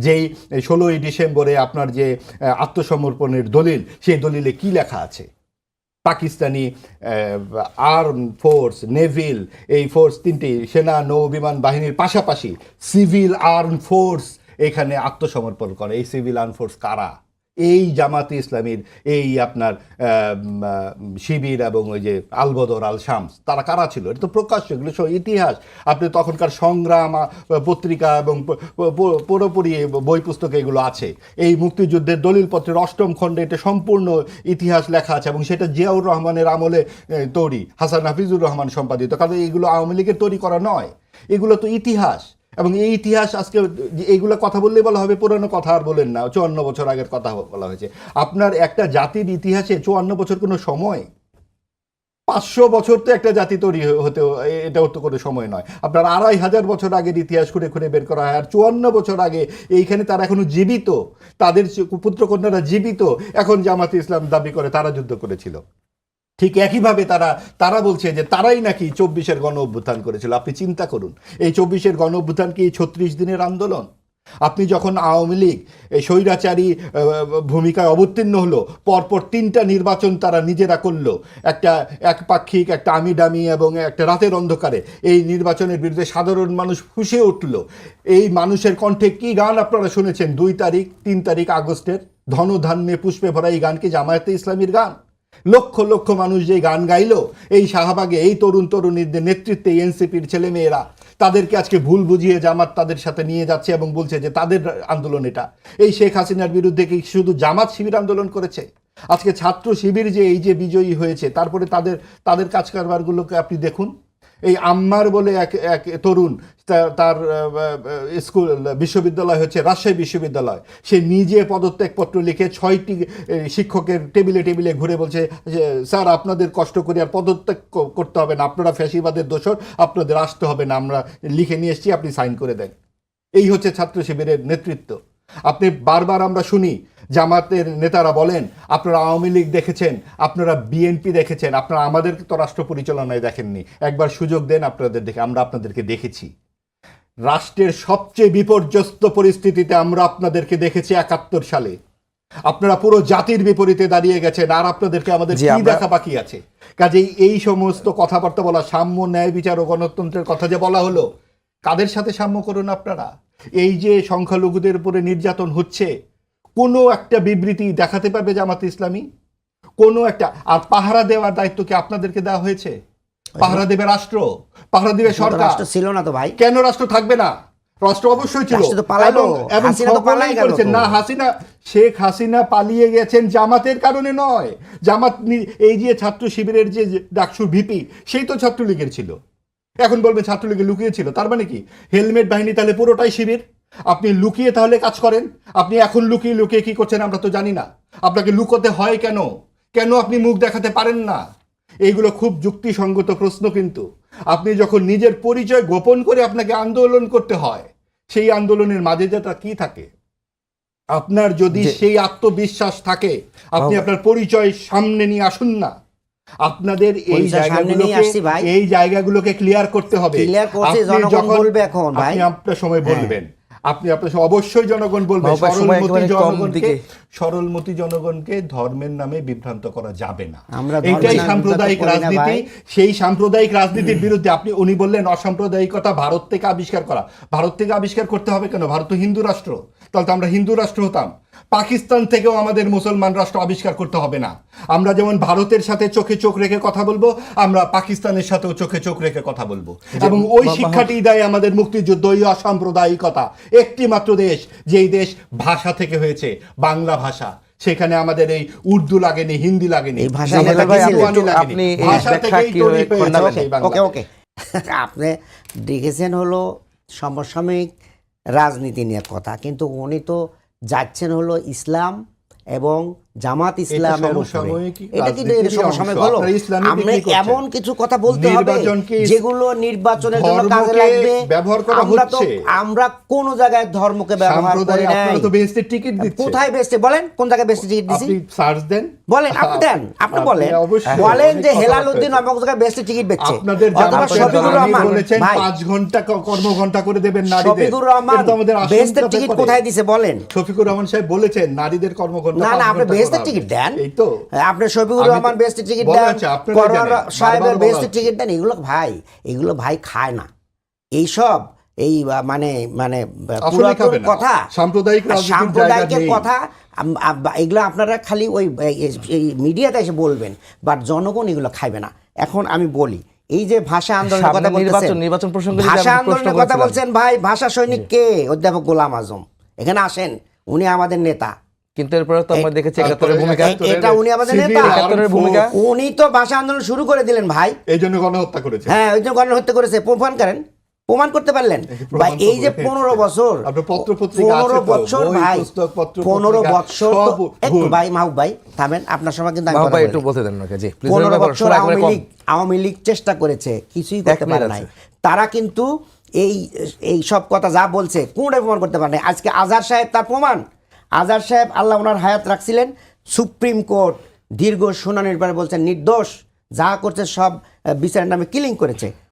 যেই 16ই ডিসেম্বরে আপনার যে আত্মসমর্পণের দলিল, সেই দলিলে কি লেখা আছে? পাকিস্তানি আর্ম ফোর্স, নেভিল, এই ফোর্স তিনটি, সেনা নৌ বিমান বাহিনীর পাশাপাশি সিভিল আর্ম ফোর্স এখানে আত্মসমর্পণ করে। এই সিভিল আর্ম ফোর্স কারা? এই জামাতে ইসলামীর এই আপনার শিবির এবং ওই যে আলবদর আল শামস, তারা কারা ছিল? এটা তো প্রকাশ্য, এগুলো সব ইতিহাস। আপনি তখনকার সংগ্রাম পত্রিকা এবং পুরোপুরি বই পুস্তকে এগুলো আছে। এই মুক্তিযুদ্ধের দলিলপত্রের 8ম খণ্ডে এটা সম্পূর্ণ ইতিহাস লেখা আছে, এবং সেটা জিয়াউর রহমানের আমলে তৈরি, হাসান হাফিজুর রহমান সম্পাদিত। কারণ এইগুলো আওয়ামী লীগের তৈরি করা নয়, এগুলো তো ইতিহাস। এবং এই ইতিহাস আজকে এইগুলো কথা বললেই বলা হবে পুরনো কথা, আর বলেন না 54 বছর আগের কথা বলা হয়েছে। আপনার একটা জাতির ইতিহাসে 54 বছর কোনো সময়? 500 বছর তো একটা জাতি তৈরি হতে, এটা তো কোনো সময় নয়। আপনার 2500 বছর আগের ইতিহাস খুঁড়ে খুঁড়ে বের করা হয়, আর 54 বছর আগে এইখানে তারা এখনো জীবিত, তাদের পুত্রকন্যারা জীবিত, এখন জামাতে ইসলাম দাবি করে তারা যুদ্ধ করেছিল। ঠিক একইভাবে তারা বলছে যে তারাই নাকি 24-এর গণ অভ্যুত্থান করেছিল। আপনি চিন্তা করুন, এই 24-এর গণ অভ্যুত্থান কি 36 দিনের আন্দোলন? আপনি যখন আওয়ামী লীগ স্বৈরাচারী ভূমিকায় অবতীর্ণ হলো, পরপর 3টা নির্বাচন তারা নিজেরা করলো, একটা একপাক্ষিক, একটা আমিডামি এবং একটা রাতের অন্ধকারে। এই নির্বাচনের বিরুদ্ধে সাধারণ মানুষ ফুঁসে উঠল। এই মানুষের কণ্ঠে কি গান আপনারা শুনেছেন? 2 তারিখ 3 তারিখ আগস্টের ধনধান্যে পুষ্পে ভরা এই গান কি জামায়াতে ইসলামীর গান? লক্ষ লক্ষ মানুষ যে গান গাইলো এই শাহবাগে, এই তরুণ তরুণীদের নেতৃত্বে এনসিপির ছেলেমেয়েরা, তাদেরকে আজকে ভুল বুঝিয়ে জামাত তাদের সাথে নিয়ে যাচ্ছে এবং বলছে যে তাদের আন্দোলন এটা। এই শেখ হাসিনার বিরুদ্ধে কি শুধু জামাত শিবির আন্দোলন করেছে? আজকে ছাত্র শিবির যে এই যে বিজয়ী হয়েছে, তারপরে তাদের কাজ কারবারগুলোকে আপনি দেখুন। এই আম্মার বলে এক তরুণ, তার স্কুল বিশ্ববিদ্যালয় হচ্ছে রাজশাহী বিশ্ববিদ্যালয়, সে নিজে পদত্যাগপত্র লিখে 6টি শিক্ষকের টেবিলে টেবিলে ঘুরে বলছে যে স্যার আপনাদের কষ্ট করে আর পদত্যাগ করতে হবে না, আপনারা ফ্যাসিবাদের দোসর, আপনাদের আসতে হবে না, আমরা লিখে নিয়ে এসেছি, আপনি সাইন করে দেন। এই হচ্ছে ছাত্র শিবিরের নেতৃত্ব। আপনি বারবার আমরা শুনি জামাতের নেতারা বলেন আপনারা আওয়ামী লীগ দেখেছেন, আপনারা বিএনপি দেখেছেন, আপনারা আমাদেরকে তো রাষ্ট্র পরিচালনায় দেখেননি, একবার সুযোগ দেন আপনাদের দেখে। আমরা আপনাদেরকে দেখেছি রাষ্ট্রের সবচেয়ে বিপর্যস্ত পরিস্থিতিতে, আমরা আপনাদেরকে দেখেছি 71 সালে। আপনারা পুরো জাতির বিপরীতে দাঁড়িয়ে গেছেন, আর আপনাদেরকে আমাদের কি দেখা বাকি আছে? কাজেই এই সমস্ত কথাবার্তা বলা, সাম্য, ন্যায়, বিচার ও গণতন্ত্রের কথা যে বলা হলো, কাদের সাথে সাম্য করুন আপনারা? এই যে সংখ্যালঘুদের উপরে নির্যাতন হচ্ছে, কোনো একটা বিবৃতি দেখাতে পারবে জামাতে ইসলামী? কোনো একটা? আর পাহারা দেওয়ার দায়িত্ব কি আপনাদেরকে দেওয়া হয়েছে? পাহারা দেবে রাষ্ট্র, পাহারা দেবে সরকার। ছিল না তো ভাই। কেন রাষ্ট্র থাকবে না? রাষ্ট্র অবশ্যই ছিল। না, শেখ হাসিনা পালিয়ে গেছেন জামাতের কারণে নয়। জামাত এই যে ছাত্র শিবিরের যে ডাকসুর ভিপি, সেই তো ছাত্রলীগের ছিল। এখন বলবে ছাত্রলীগে লুকিয়েছিল, তার মানে কি হেলমেট বাহিনী তাহলে পুরোটাই শিবির? আপনি লুকিয়ে তাহলে কাজ করেন? আপনি এখন লুকিয়ে লুকিয়ে কি করছেন আমরা তো জানি না। আপনাকে লুকোতে হয় কেন? কেন আপনি মুখ দেখাতে পারেন না? এইগুলো খুব যুক্তিসঙ্গত প্রশ্ন। কিন্তু আপনি যখন নিজের পরিচয় গোপন করে আপনাকে আন্দোলন করতে হয়, সেই আন্দোলনের মাঝে যেটা কি থাকে, আপনার যদি সেই আত্মবিশ্বাস থাকে, আপনি আপনার পরিচয় সামনে নিয়ে আসুন না। আপনাদের এই জায়গাগুলোকে ক্লিয়ার করতে হবে। আপনি আপনার সময় বলবেন, আপনি আপনার অবশ্যই জনগণ বলবে। সরলমতি জনগণকে ধর্মের নামে বিভ্রান্ত করা যাবে না। এটাই সাম্প্রদায়িক রাজনীতি। সেই সাম্প্রদায়িক রাজনীতির বিরুদ্ধে উনি বললেন অসাম্প্রদায়িকতা ভারত থেকে আবিষ্কার করা। ভারত থেকে আবিষ্কার করতে হবে কেন? ভারত তো হিন্দু রাষ্ট্র, তাহলে তো আমরা হিন্দু রাষ্ট্র হতাম। পাকিস্তান থেকেও আমাদের মুসলমান রাষ্ট্র আবিষ্কার করতে হবে না। আমরা যেমন ভারতের সাথে চোখে চোখ রেখে কথা বলবো, আমরা পাকিস্তানের সাথেও চোখে চোখ রেখে কথা বলবো। এবং ওই শিক্ষাটি দেয় আমাদের মুক্তিযুদ্ধ, ওই অসাম্প্রদায়িকতা। একটি মাত্র দেশ, যেই দেশ ভাষা থেকে হয়েছে, বাংলা ভাষা, সেখানে আমাদের এই উর্দু লাগেনি, হিন্দি লাগেনি, আপনি দেখেছেন হলো সমসাময়িক রাজনীতি নিয়ে কথা, কিন্তু উনি তো যাচ্ছেন হলো ইসলাম এবং জামাত ইসলামের উপরে। সমসাময়িক এটা কি রাজনীতিরই সমসাময়িক অংশ। হলো? আপনারা ইসলামী আমরা বিক্রি করছেন। এমন কিছু কথা বলতে হবে নির্বাচনকে যেগুলো নির্বাচনের জন্য কাজে ধর্মকে লাগবে। ব্যবহার করা হচ্ছে। আমরা কোন জায়গায় ধর্মকে ব্যবহার করি নাই। আপনারা তো বেহেশতের টিকিট দিচ্ছেন। কোথায় বেচতে বলেন, কোন জায়গায় বেচতে টিকিট দিছি? আপনি সার্চ দেন, বলেন, আপনি দেন, আপনি বলেন, অবশ্যই বলেন যে অনেক হেলাল কথা উদ্দিন আছে। অমুক জায়গায় বেচতে টিকিট বেচছে। আপনাদের অথবা জামাতের শফিকুর দালালি রহমান বলেছেন ভাই, 5 ঘন্টা কর্মঘণ্টা করে দেবেন নারীদের। শফিকুর রহমান এটা তো আমাদের আশঙ্কা বেচতে টিকিট করে। কোথায় দিছে বলেন? শফিকুর রহমান সাহেব বলেছেন নারীদের কর্মঘণ্টা না 5 না, আপনি ঘন্টা বেহেশতের করা টিকিট হবে। দেন। এই তো আপনি শফিকুর আমি তো- রহমান বেহেশতের টিকিট বলা দেন, আছে, আপনারাই করোনা জানেন, সাহেবের বারবার বলা বেহেশতের আছে। টিকিট দেন। এগুলো ভাই খায় না। এইসব এই মানে মানে আসলে খাবে পুরাতন না। কথা, সাম্প্রদায়িক রাজনীতির সাম্প্রদায়িকের জায়গা নেই। কথা এগুলো আপনারা খালি ওই এই মিডিয়াতে এসে বলবেন, বাট জনগণ এগুলো খাইবে না। এখন আমি বলি, এই যে ভাষা আন্দোলনের সামনে কথা বলতেছেন, নির্বাচন প্রসঙ্গে যদি ভাষা আমি প্রশ্ন আন্দোলনের কথা করছিলাম। বলছেন ভাই, ভাষা সৈনিক কে? অধ্যাপক গোলাম আজম এখানে আসেন, উনি আমাদের নেতা। কিন্তু এরপরে তো আমরা দেখেছি তারপরে ৭১-এর ভূমিকা। এটা উনি আমাদের Civil নেতা। Armed ৭১-এর Force, ভূমিকা। উনি তো ভাষা আন্দোলন শুরু করে দিলেন ভাই। এই জন্য গণহত্যা করেছে। হ্যাঁ, ওই জন্য গণহত্যা করেছে। প্রমাণ করেন, প্রমাণ করতে পারলেন প্রমাণ ভাই? এই যে করবেন। 15 বছর, আপনার পত্র-পত্রিকা আছে 15 তো, বছর বই, ভাই, পুস্তক, পত্র-পত্রিকা 15 বছর তো- সব একটু ভুল। ভাই, মাহবুব ভাই থামেন, আপনার সময় কিন্তু আমি মাহবুব কথা ভাই বলি। একটু বলতে দেন ওনাকে, জি প্লিজ। 15 বছর সময় একেবারে কম। আওয়ামী লীগ চেষ্টা করেছে, কিছুই করতে মিনিট পারে নাই। তারা কিন্তু এই সব কথা যা বলছে কোনটাই প্রমাণ করতে পারে নাই। আজকে আজহার সাহেব তার প্রমাণ। আজহার সাহেব আল্লাহ ওনার হায়াত রাখছিলেন, সুপ্রিম কোর্ট দীর্ঘ শুনানির পরে বলছেন নির্দোষ, যা করছে সব বিচারের নামে কিলিং করেছে।